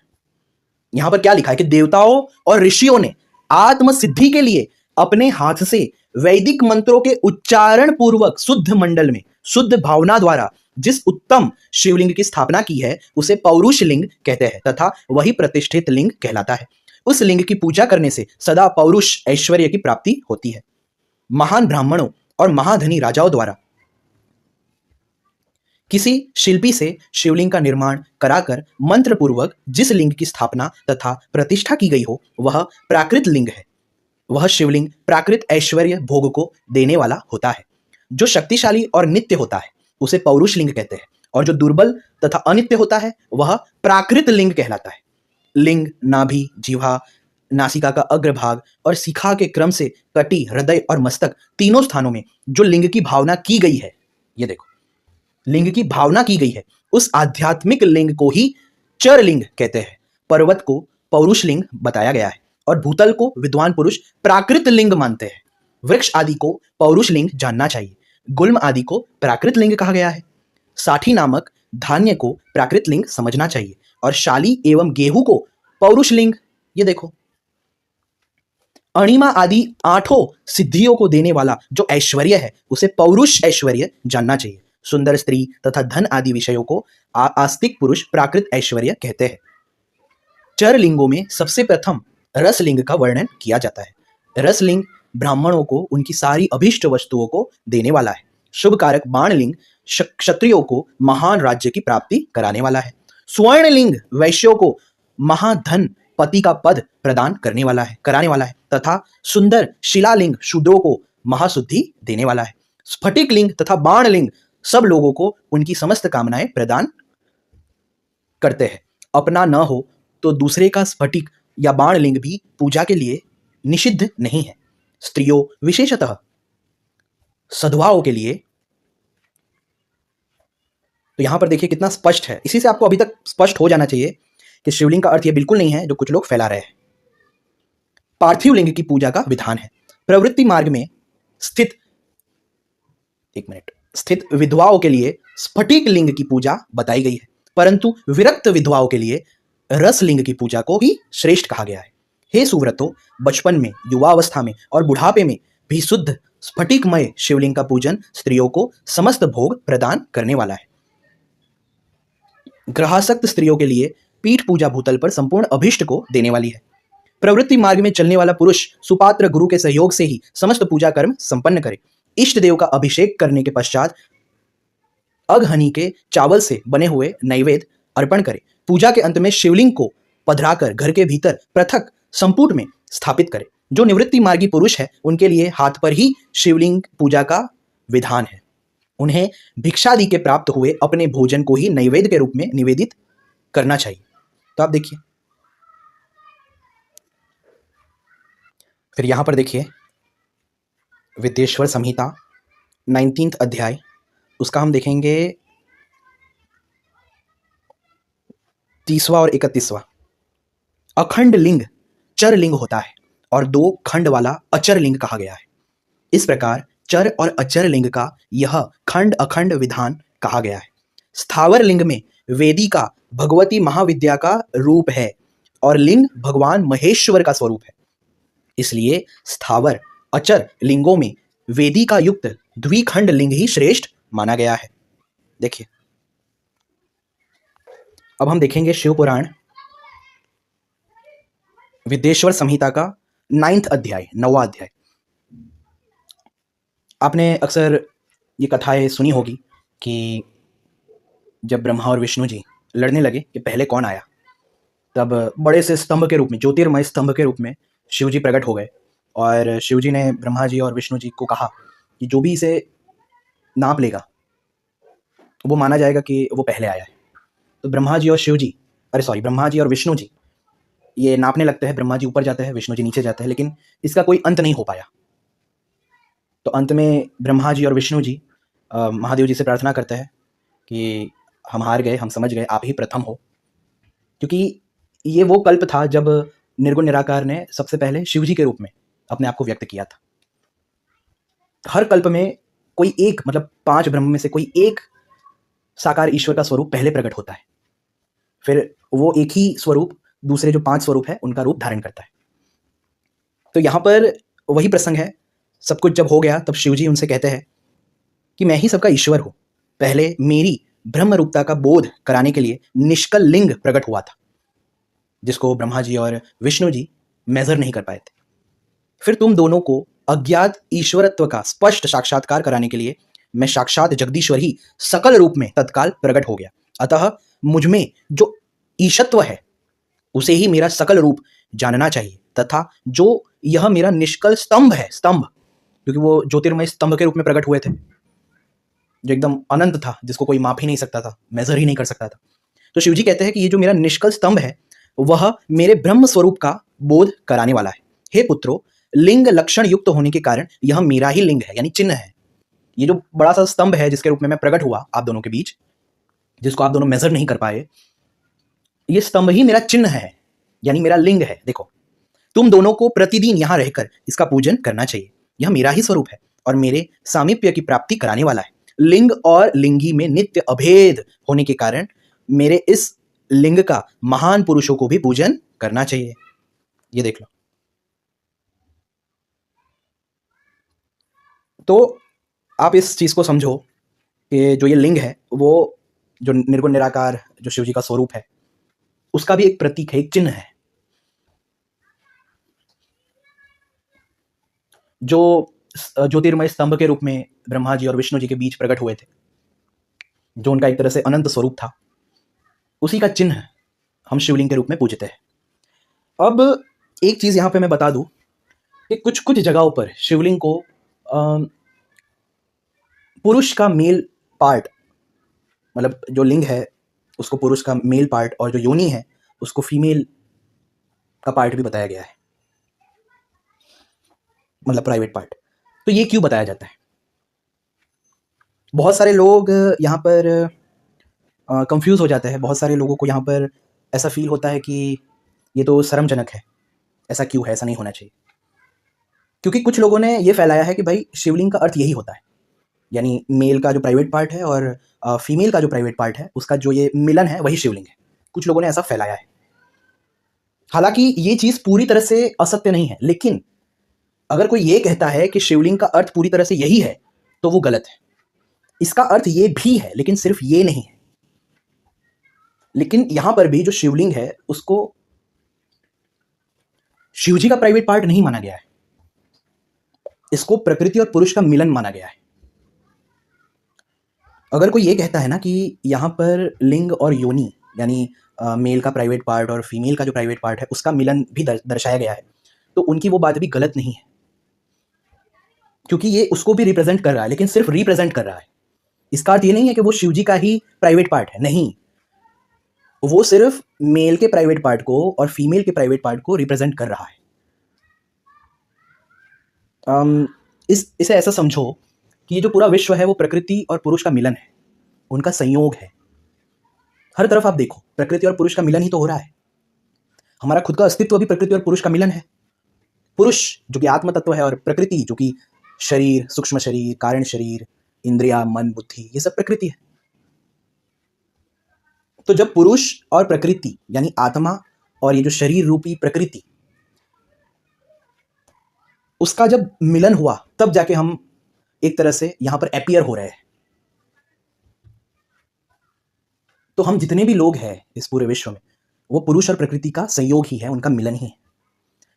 Speaker 1: यहां पर क्या लिखा है कि देवताओं और ऋषियों ने आत्म सिद्धि के लिए अपने हाथ से वैदिक मंत्रों के उच्चारण पूर्वक शुद्ध मंडल में शुद्ध भावना द्वारा जिस उत्तम शिवलिंग की स्थापना की है, उसे पौरुष लिंग कहते हैं, तथा वही प्रतिष्ठित लिंग कहलाता है। उस लिंग की पूजा करने से सदा पौरुष ऐश्वर्य की प्राप्ति होती है। महान ब्राह्मणों और महाधनी राजाओं द्वारा किसी शिल्पी से शिवलिंग का निर्माण कराकर मंत्र पूर्वक जिस लिंग की स्थापना तथा प्रतिष्ठा की गई हो, वह प्राकृत लिंग है। वह शिवलिंग प्राकृत ऐश्वर्य भोग को देने वाला होता है। जो शक्तिशाली और नित्य होता है उसे पौरुष लिंग कहते हैं, और जो दुर्बल तथा अनित्य होता है वह प्राकृत लिंग कहलाता है। लिंग नाभि, जिह्वा, नासिका का अग्रभाग और शिखा के क्रम से कटी, हृदय और मस्तक तीनों स्थानों में जो लिंग की भावना की गई है, ये देखो, लिंग की भावना की गई है, उस आध्यात्मिक लिंग को ही चर लिंग कहते हैं। पर्वत को पौरुष लिंग बताया गया है, और भूतल को विद्वान पुरुष प्राकृत लिंग मानते हैं। वृक्ष आदि को पौरुष लिंग जानना चाहिए। गुल्म आदि को प्राकृत लिंग कहा गया है। साठी नामक धान्य को प्राकृत लिंग समझना चाहिए, और शाली एवं गेहूं को पौरुष लिंग। ये देखो, अणिमा आदि 8 सिद्धियों को देने वाला जो ऐश्वर्य है, उसे पौरुष ऐश्वर्य जानना चाहिए। सुंदर स्त्री तथा धन आदि विषयों को आस्तिक पुरुष प्राकृत ऐश्वर्य कहते हैं। चर लिंगों में सबसे प्रथम रसलिंग का वर्णन किया जाता है। रसलिंग ब्राह्मणों को उनकी सारी अभीष्ट वस्तुओं को देने वाला है। शुभ कारक बाणलिंग क्षत्रियों को महान राज्य की प्राप्ति कराने वाला है। स्वर्णलिंग वैश्यों को महाधन पति का पद प्रदान कराने वाला है, तथा सुंदर शिलालिंग शूद्रों को महाशुद्धि देने वाला है। स्फटिक लिंग तथा बाणलिंग सब लोगों को उनकी समस्त कामनाएं प्रदान करते हैं। अपना न हो तो दूसरे का स्फटिक या बाणलिंग भी पूजा के लिए निषिद्ध नहीं है। स्त्रियों विशेषतः सधवाओं के लिए। तो यहां पर देखिए कितना स्पष्ट है। इसी से आपको अभी तक स्पष्ट हो जाना चाहिए कि शिवलिंग का अर्थ यह बिल्कुल नहीं है जो कुछ लोग फैला रहे हैं। पार्थिव लिंग की पूजा का विधान है। प्रवृत्ति मार्ग में स्थित विधवाओं के लिए स्फटिक लिंग की पूजा बताई गई है, परंतु विरक्त विधवाओं के लिए रसलिंग की पूजा को ही श्रेष्ठ कहा गया है। हे सुव्रतो, बचपन में, युवावस्था में और बुढ़ापे में भी शुद्ध स्फटिकमय शिवलिंग का पूजन स्त्रियों को समस्त भोग प्रदान करने वाला है। ग्रहासक्त स्त्रियों के लिए पीठ पूजा भूतल पर संपूर्ण अभिष्ट को देने वाली है। प्रवृत्ति मार्ग में चलने वाला पुरुष सुपात्र गुरु के सहयोग से ही समस्त पूजा कर्म संपन्न करे। इष्ट देव का अभिषेक करने के पश्चात अगहनी के चावल से बने हुए नैवेद्य अर्पण करे। पूजा के अंत में शिवलिंग को पधराकर घर के भीतर पृथक संपुट में स्थापित करे। जो निवृत्ति मार्गी पुरुष है उनके लिए हाथ पर ही शिवलिंग पूजा का विधान है। उन्हें भिक्षादि के प्राप्त हुए अपने भोजन को ही नैवेद्य के रूप में निवेदित करना चाहिए। तो आप देखिए, फिर यहां पर देखिए विद्येश्वर संहिता 19th अध्याय, उसका हम देखेंगे 30वां और 31वां। अखंड लिंग चर लिंग होता है और 2 खंड वाला अचर लिंग कहा गया है। इस प्रकार चर और अचर लिंग का यह खंड अखंड विधान कहा गया है। स्थावर लिंग में वेदी का भगवती महाविद्या का रूप है और लिंग भगवान महेश्वर का स्वरूप है। इसलिए स्थावर अचर लिंगों में वेदी का युक्त द्विखंड लिंग ही श्रेष्ठ माना गया है। देखिए, अब हम देखेंगे शिव पुराण विद्येश्वर संहिता का 9th अध्याय, 9वां अध्याय। आपने अक्सर ये कथाएं सुनी होगी कि जब ब्रह्मा और विष्णु जी लड़ने लगे कि पहले कौन आया, तब बड़े से स्तंभ के रूप में, ज्योतिर्मय स्तंभ के रूप में शिव जी प्रकट हो गए और शिव जी ने ब्रह्मा जी और विष्णु जी को कहा कि जो भी इसे नाप लेगा वो माना जाएगा कि वो पहले आया है। तो ब्रह्मा जी और विष्णु जी ये नापने लगते हैं। ब्रह्मा जी ऊपर जाते हैं, विष्णु जी नीचे जाते हैं, लेकिन इसका कोई अंत नहीं हो पाया। तो अंत में ब्रह्मा जी और विष्णु जी महादेव जी से प्रार्थना करते हैं कि हम हार गए, हम समझ गए, आप ही प्रथम हो। क्योंकि ये वो कल्प था जब निर्गुण निराकार ने सबसे पहले शिव जी के रूप में अपने आप को व्यक्त किया था। हर कल्प में कोई एक, मतलब 5 ब्रह्म में से कोई एक साकार ईश्वर का स्वरूप पहले प्रकट होता है, फिर वो एक ही स्वरूप दूसरे जो 5 स्वरूप है उनका रूप धारण करता है। तो यहाँ पर वही प्रसंग है। सब कुछ जब हो गया तब शिव जी उनसे कहते हैं कि मैं ही सबका ईश्वर हूँ। पहले मेरी ब्रह्म रूपता का बोध कराने के लिए निष्कल लिंग प्रकट हुआ था, जिसको ब्रह्मा जी और विष्णु जी मेजर नहीं कर पाए थे। फिर तुम दोनों को अज्ञात ईश्वरत्व का स्पष्ट साक्षात्कार कराने के लिए मैं साक्षात जगदीश्वर ही सकल रूप में तत्काल प्रकट हो गया। अतः मुझमें जो ईशत्व है उसे ही मेरा सकल रूप जानना चाहिए, तथा जो यह मेरा निष्कल स्तंभ है, स्तंभ क्योंकि वो ज्योतिर्मय स्तंभ के रूप में प्रकट हुए थे, जो एकदम अनंत था, जिसको कोई माप ही नहीं सकता था, मेजर ही नहीं कर सकता था। तो शिवजी कहते हैं कि ये जो मेरा निष्कल स्तंभ है वह मेरे ब्रह्म स्वरूप का बोध कराने वाला है। हे पुत्रो, लिंग लक्षण युक्त होने के कारण यह मेरा ही लिंग है, यानी चिन्ह है। ये जो बड़ा सा स्तंभ है जिसके रूप में मैं प्रकट हुआ आप दोनों के बीच, जिसको आप दोनों मेजर नहीं कर पाए, ये स्तंभ ही मेरा चिन्ह है, यानी मेरा लिंग है। देखो, तुम दोनों को प्रतिदिन यहां रहकर इसका पूजन करना चाहिए। यह मेरा ही स्वरूप है और मेरे सामीप्य की प्राप्ति कराने वाला है। लिंग और लिंगी में नित्य अभेद होने के कारण मेरे इस लिंग का महान पुरुषों को भी पूजन करना चाहिए। ये देख लो। तो आप इस चीज को समझो कि जो ये लिंग है वो जो निर्गुण निराकार जो शिव जी का स्वरूप है उसका भी एक प्रतीक है, एक चिन्ह है। जो ज्योतिर्मय स्तंभ के रूप में ब्रह्मा जी और विष्णु जी के बीच प्रकट हुए थे, जो उनका एक तरह से अनंत स्वरूप था, उसी का चिन्ह हम शिवलिंग के रूप में पूजते हैं। अब एक चीज यहां पे मैं बता दूं कि कुछ कुछ जगहों पर शिवलिंग को पुरुष का मेल पार्ट, मतलब जो लिंग है उसको पुरुष का मेल पार्ट और जो योनि है उसको फीमेल का पार्ट भी बताया गया है, मतलब प्राइवेट पार्ट। तो ये क्यों बताया जाता है? बहुत सारे लोग यहाँ पर कंफ्यूज हो जाते हैं। बहुत सारे लोगों को यहाँ पर ऐसा फील होता है कि ये तो शर्मजनक है, ऐसा क्यों है, ऐसा नहीं होना चाहिए। क्योंकि कुछ लोगों ने ये फैलाया है कि भाई शिवलिंग का अर्थ यही होता है, यानी मेल का जो प्राइवेट पार्ट है और फीमेल का जो प्राइवेट पार्ट है उसका जो ये मिलन है वही शिवलिंग है। कुछ लोगों ने ऐसा फैलाया है। हालांकि ये चीज पूरी तरह से असत्य नहीं है, लेकिन अगर कोई ये कहता है कि शिवलिंग का अर्थ पूरी तरह से यही है तो वो गलत है। इसका अर्थ ये भी है, लेकिन सिर्फ ये नहीं है। लेकिन यहां पर भी जो शिवलिंग है उसको शिवजी का प्राइवेट पार्ट नहीं माना गया है, इसको प्रकृति और पुरुष का मिलन माना गया है। अगर कोई ये कहता है ना कि यहाँ पर लिंग और योनि यानी मेल का प्राइवेट पार्ट और फीमेल का जो प्राइवेट पार्ट है उसका मिलन भी दर्शाया गया है, तो उनकी वो बात भी गलत नहीं है, क्योंकि ये उसको भी रिप्रेजेंट कर रहा है, लेकिन सिर्फ रिप्रेजेंट कर रहा है। इसका अर्थ ये नहीं है कि वो शिवजी का ही प्राइवेट पार्ट है, नहीं, वो सिर्फ मेल के प्राइवेट पार्ट को और फीमेल के प्राइवेट पार्ट को रिप्रेजेंट कर रहा है। इसे ऐसा समझो कि ये जो पूरा विश्व है वो प्रकृति और पुरुष का मिलन है, उनका संयोग है। हर तरफ आप देखो प्रकृति और पुरुष का मिलन ही तो हो रहा है। हमारा खुद का अस्तित्व भी प्रकृति और पुरुष का मिलन है। पुरुष जो कि आत्म तत्व है और प्रकृति जो कि शरीर, सूक्ष्म शरीर, कारण शरीर, इंद्रिया, मन, बुद्धि, ये सब प्रकृति है। तो जब पुरुष और प्रकृति यानी आत्मा और ये जो शरीर रूपी प्रकृति, उसका जब मिलन हुआ तब जाके हम एक तरह से यहां पर अपीयर हो रहे हैं। तो हम जितने भी लोग हैं इस पूरे विश्व में वो पुरुष और प्रकृति का संयोग ही है, उनका मिलन ही है।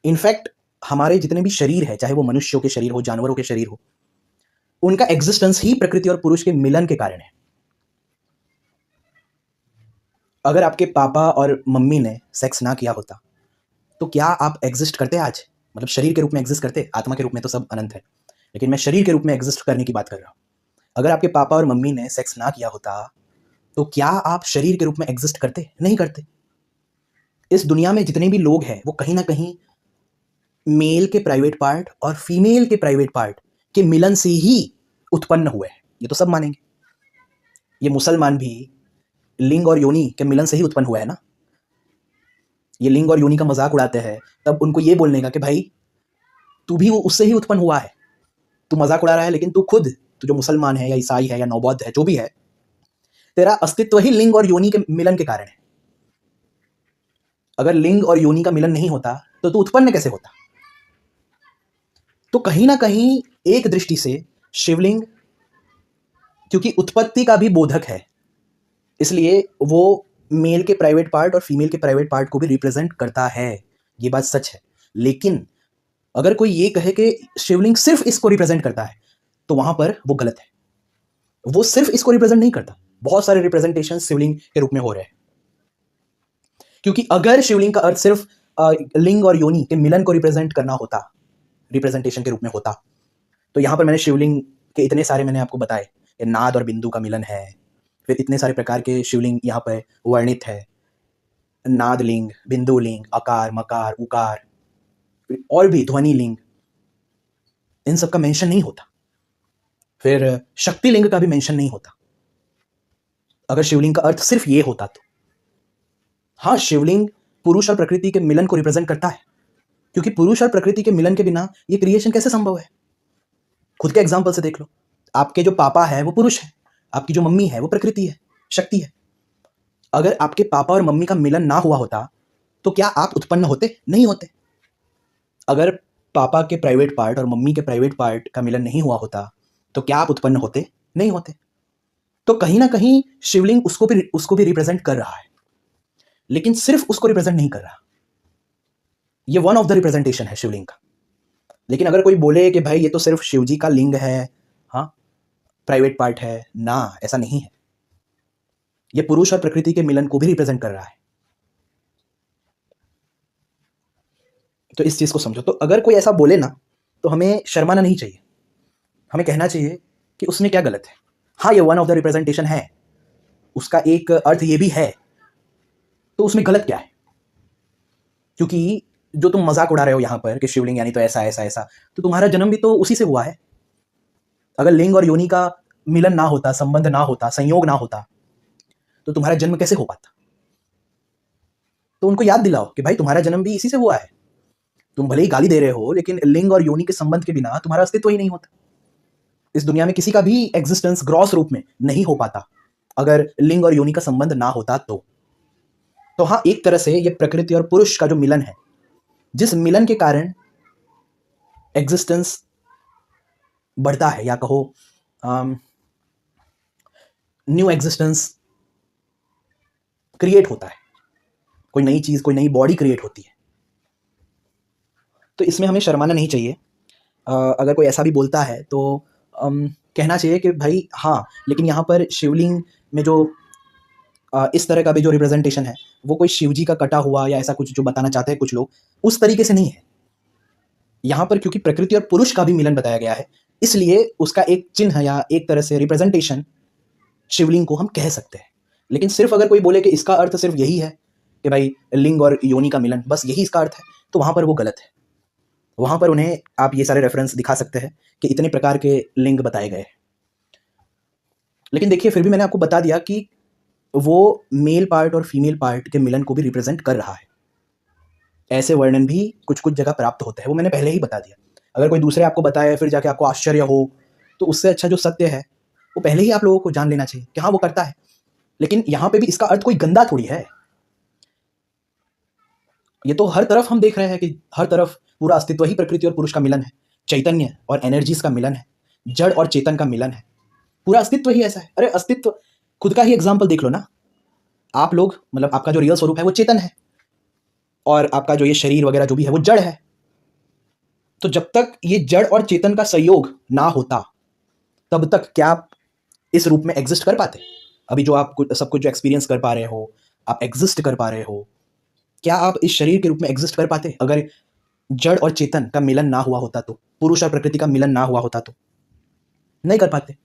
Speaker 1: इनफैक्ट हमारे जितने भी शरीर है, चाहे वो मनुष्यों के शरीर हो, जानवरों के शरीर हो, उनका एग्जिस्टेंस ही प्रकृति और पुरुष के मिलन के कारण है। अगर आपके पापा और मम्मी ने सेक्स ना किया होता तो क्या आप एग्जिस्ट करते आज? मतलब शरीर के रूप में एग्जिस्ट करते? आत्मा के रूप में तो सब अनंत है, लेकिन मैं शरीर के रूप में एग्जिस्ट करने की बात कर रहा हूं। अगर आपके पापा और मम्मी ने सेक्स ना किया होता तो क्या आप शरीर के रूप में एग्जिस्ट करते? नहीं करते। इस दुनिया में जितने भी लोग हैं वो कहीं ना कहीं मेल के प्राइवेट पार्ट और फीमेल के प्राइवेट पार्ट के मिलन से ही उत्पन्न हुए हैं, ये तो सब मानेंगे। ये मुसलमान भी लिंग और योनि के मिलन से ही उत्पन्न हुआ है ना। ये लिंग और योनि का मजाक उड़ाते हैं तब उनको ये बोलने का कि भाई तू भी उससे ही उत्पन्न हुआ है, तू मजाक उड़ा रहा है, लेकिन तू जो मुसलमान है या ईसाई है या नौबौद्ध है, जो भी है, तेरा अस्तित्व ही लिंग और योनि के मिलन के कारण है। अगर लिंग और योनि का मिलन नहीं होता तो तू उत्पन्न कैसे होता? तो कहीं ना कहीं एक दृष्टि से शिवलिंग, क्योंकि उत्पत्ति का भी बोधक है, इसलिए वो मेल के प्राइवेट पार्ट और फीमेल के प्राइवेट पार्ट को भी रिप्रेजेंट करता है। ये बात सच है। लेकिन अगर कोई ये कहे कि शिवलिंग सिर्फ इसको रिप्रेजेंट करता है तो वहां पर वो गलत है। वो सिर्फ इसको रिप्रेजेंट नहीं करता, बहुत सारे रिप्रेजेंटेशन शिवलिंग के रूप में हो रहे हैं। क्योंकि अगर शिवलिंग का अर्थ सिर्फ लिंग और योनि के मिलन को रिप्रेजेंट करना होता, रिप्रेजेंटेशन के रूप में होता, तो यहां पर मैंने शिवलिंग के इतने सारे मैंने आपको बताए, नाद और बिंदु का मिलन है, फिर इतने सारे प्रकार के शिवलिंग यहाँ पर वर्णित है, नाद लिंग, बिंदु लिंग, अकार, मकार, उकार, और भी ध्वनि लिंग, इन सब का मेंशन नहीं होता। फिर शक्ति लिंग का भी मेंशन नहीं होता अगर शिवलिंग का अर्थ सिर्फ ये होता तो। हाँ, शिवलिंग पुरुष और प्रकृति के मिलन को रिप्रेजेंट करता है, क्योंकि पुरुष और प्रकृति के मिलन के बिना ये क्रिएशन कैसे संभव है? खुद के एग्जाम्पल से देख लो। आपके जो पापा है वो पुरुष है, आपकी जो मम्मी है वो प्रकृति है, शक्ति है। अगर आपके पापा और मम्मी का मिलन ना हुआ होता तो क्या आप उत्पन्न होते? नहीं होते। अगर पापा के प्राइवेट पार्ट और मम्मी के प्राइवेट पार्ट का मिलन नहीं हुआ होता तो क्या आप उत्पन्न होते? नहीं होते। तो कहीं ना कहीं शिवलिंग उसको भी रिप्रेजेंट कर रहा है, लेकिन सिर्फ उसको रिप्रेजेंट नहीं कर रहा। ये वन ऑफ द रिप्रेजेंटेशन है शिवलिंग का। लेकिन अगर कोई बोले कि भाई ये तो सिर्फ शिवजी का लिंग है, हाँ, प्राइवेट पार्ट है, ना, ऐसा नहीं है। ये पुरुष और प्रकृति के मिलन को भी रिप्रेजेंट कर रहा है। तो इस चीज को समझो। तो अगर कोई ऐसा बोले ना तो हमें शर्माना नहीं चाहिए, हमें कहना चाहिए कि उसने क्या गलत है। हाँ, ये वन ऑफ द रिप्रेजेंटेशन है, उसका एक अर्थ ये भी है, तो उसमें गलत क्या है? क्योंकि जो तुम मजाक उड़ा रहे हो यहाँ पर कि शिवलिंग यानी तो ऐसा ऐसा ऐसा, तो तुम्हारा जन्म भी तो उसी से हुआ है। अगर लिंग और योनि का मिलन ना होता, संबंध ना होता, संयोग ना होता, तो तुम्हारा जन्म कैसे हो पाता? तो उनको याद दिलाओ कि भाई तुम्हारा जन्म भी इसी से हुआ है। तुम भले ही गाली दे रहे हो, लेकिन लिंग और योनि के संबंध के बिना तुम्हारा अस्तित्व ही नहीं होता। इस दुनिया में किसी का भी एग्जिस्टेंस ग्रॉस रूप में नहीं हो पाता अगर लिंग और योनि का संबंध ना होता तो हाँ, एक तरह से ये प्रकृति और पुरुष का जो मिलन है, जिस मिलन के कारण एग्जिस्टेंस बढ़ता है, या कहो न्यू एग्जिस्टेंस क्रिएट होता है, कोई नई चीज़, कोई नई बॉडी क्रिएट होती है। तो इसमें हमें शर्माना नहीं चाहिए। अगर कोई ऐसा भी बोलता है तो कहना चाहिए कि भाई हाँ, लेकिन यहाँ पर शिवलिंग में जो इस तरह का भी जो रिप्रेजेंटेशन है, वो कोई शिव जी का कटा हुआ या ऐसा कुछ जो बताना चाहते हैं कुछ लोग, उस तरीके से नहीं है। यहाँ पर क्योंकि प्रकृति और पुरुष का भी मिलन बताया गया है, इसलिए उसका एक चिन्ह या एक तरह से रिप्रेजेंटेशन शिवलिंग को हम कह सकते हैं। लेकिन सिर्फ अगर कोई बोले कि इसका अर्थ सिर्फ यही है कि भाई लिंग और योनि का मिलन, बस यही इसका अर्थ है, तो वहाँ पर वो गलत है। वहाँ पर उन्हें आप ये सारे रेफरेंस दिखा सकते हैं कि इतने प्रकार के लिंग बताए गए हैं। लेकिन देखिए, फिर भी मैंने आपको बता दिया कि वो मेल पार्ट और फीमेल पार्ट के मिलन को भी रिप्रेजेंट कर रहा है। ऐसे वर्णन भी कुछ कुछ जगह प्राप्त होते हैं, वो मैंने पहले ही बता दिया। अगर कोई दूसरे आपको बताए फिर जाके आपको आश्चर्य हो, तो उससे अच्छा जो सत्य है वो पहले ही आप लोगों को जान लेना चाहिए कि हाँ वो करता है। लेकिन यहाँ पे भी इसका अर्थ कोई गंदा थोड़ी है। ये तो हर तरफ हम देख रहे हैं कि हर तरफ पूरा अस्तित्व ही प्रकृति और पुरुष का मिलन है, चैतन्य और एनर्जीज का मिलन है, जड़ और चेतन का मिलन है। पूरा अस्तित्व ही ऐसा है। अरे अस्तित्व, खुद का ही एग्जाम्पल देख लो ना। आप लोग, मतलब आपका जो रियल स्वरूप है वो चेतन है, और आपका जो ये शरीर वगैरह जो भी है वो जड़ है। तो जब तक ये जड़ और चेतन का संयोग ना होता, तब तक क्या आप इस रूप में एग्जिस्ट कर पाते? अभी जो आप सब कुछ जो एक्सपीरियंस कर पा रहे हो, आप एग्जिस्ट कर पा रहे हो, क्या आप इस शरीर के रूप में एग्जिस्ट कर पाते अगर जड़ और चेतन का मिलन ना हुआ होता तो? पुरुष और प्रकृति का मिलन ना हुआ होता तो? नहीं कर पाते।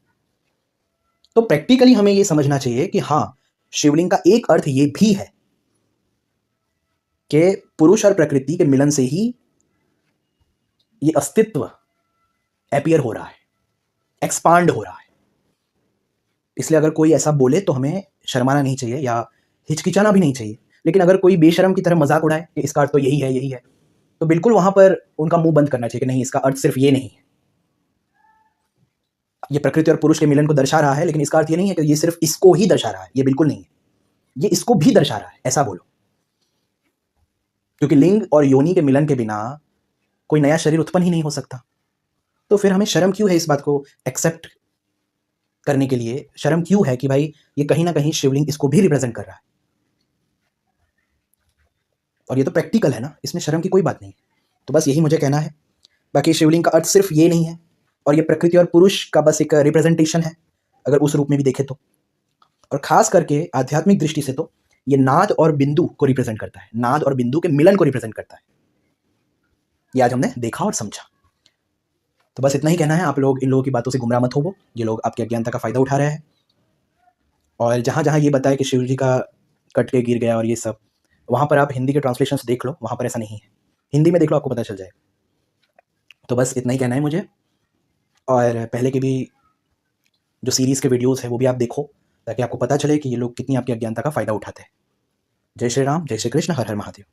Speaker 1: तो प्रैक्टिकली हमें ये समझना चाहिए कि हाँ, शिवलिंग का एक अर्थ ये भी है कि पुरुष और प्रकृति के मिलन से ही ये अस्तित्व अपीयर हो रहा है, एक्सपांड हो रहा है। इसलिए अगर कोई ऐसा बोले तो हमें शर्माना नहीं चाहिए या हिचकिचाना भी नहीं चाहिए। लेकिन अगर कोई बेशर्म की तरह मजाक उड़ाए कि इसका अर्थ तो यही है यही है, तो बिल्कुल वहां पर उनका मुंह बंद करना चाहिए कि नहीं, इसका अर्थ सिर्फ ये नहीं है। ये प्रकृति और पुरुष के मिलन को दर्शा रहा है, लेकिन इसका अर्थ ये नहीं है कि ये सिर्फ इसको ही दर्शा रहा है। ये बिल्कुल नहीं है, ये इसको भी दर्शा रहा है, ऐसा बोलो। क्योंकि लिंग और योनि के मिलन के बिना कोई नया शरीर उत्पन्न ही नहीं हो सकता। तो फिर हमें शर्म क्यों है इस बात को एक्सेप्ट करने के लिए? शर्म क्यों है कि भाई ये कहीं ना कहीं शिवलिंग इसको भी रिप्रेजेंट कर रहा है, और ये तो प्रैक्टिकल है ना, इसमें शर्म की कोई बात नहीं। तो बस यही मुझे कहना है। बाकी शिवलिंग का अर्थ सिर्फ ये नहीं है, और ये प्रकृति और पुरुष का बस एक रिप्रेजेंटेशन है, अगर उस रूप में भी देखे तो। और खास करके आध्यात्मिक दृष्टि से तो ये नाद और बिंदु को रिप्रेजेंट करता है, नाद और बिंदु के मिलन को रिप्रेजेंट करता है। ये आज हमने देखा और समझा। तो बस इतना ही कहना है। आप लोग इन लोगों की बातों से गुमराह मत हो, ये लोग आपकी अज्ञानता का फायदा उठा रहे हैं। और जहाँ जहाँ ये बताया कि शिव जी का कट के गिर गया और ये सब, वहाँ पर आप हिंदी के ट्रांसलेशंस देख लो, वहाँ पर ऐसा नहीं है। हिंदी में देख लो, आपको पता चल जाएगा। तो बस इतना ही कहना है मुझे। और पहले के भी जो सीरीज़ के वीडियोज़ है वो भी आप देखो, ताकि आपको पता चले कि ये लोग कितनी आपकी अज्ञानता का फ़ायदा उठाते हैं। जय श्री राम, जय श्री कृष्ण, हर हर महादेव।